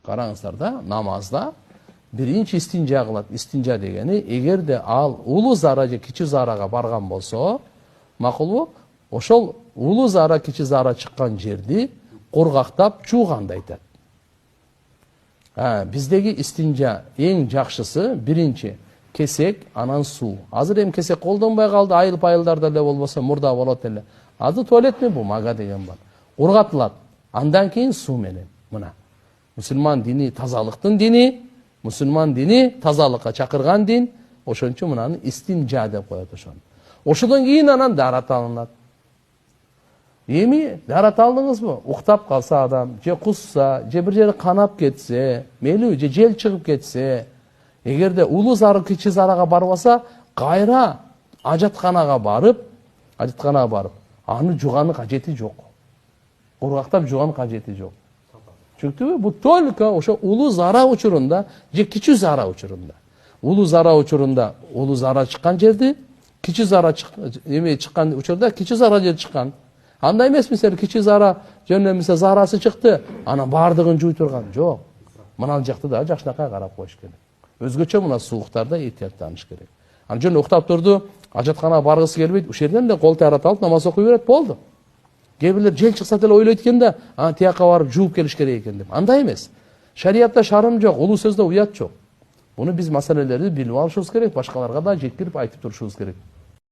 Караңыздар да, намазда биринчи истинжа кылат. Истинжа дегени, эгерде ал улуу зара же кичи зарага барган болсо, макулбу? Ошол улуу зара, кичи зара чыккан жерди кургактап жууганды айтат. Биздеги истинжа эң жакшысы биринчи кесек, анан суу. Азыр эми кесек колдонбой калды, айыл-пайылдарда эле болбосо мурда болот эле. Азыр туалетный бумага деген бар. Ургатылат. Андан кийин суу менен. Мына. Мусулман дини тазалыктын дини, мусулман дини тазалыкка чакырган дин, ошончо мынаны истинжа деп коет ошону. Ошодон кийин анан дарат алынат. Эми дарат алдыңызбы? Уктап калса адам, же кусса, же бир жери канап кетсе, мейли же жел чыгып кетсе, эгерде улуу зары кичи зарага барбаса, кайра ажатканага барып, аны жууганын кажети жок. Ургактап жууганын кажети жок. Түшүндүңүзбү? Бул только ошо улуу зара учурунда же кичи зара учурунда. Улуу зара учурунда улуу зара чыккан жерди, кичи зара чыккан учурда кичи зара жер чыккан. Андай эмес, мисалы кичи зара жөн эмесе зарасы чыкты, анан бардыгын жууй турган жок. Мына жакты да жакшынакай карап коюш керек. Өзгөчө мына сууктарда этияттаныш керек. Анан жөн уктап турду, ажатканага баргысы келбейт, ушул жерден эле кол тарата алып намаз окуй берет, болду. Кээ бирлер жел чыкса деле ойлойт экен да, тияка барып жууп келиш керек экен деп. Андай эмес. Шариятта шарым жок, улуу сөздө уят жок. Буну биз маселелерди билип алышыбыз керек, башкаларга да жеткирип айтып турушубуз керек.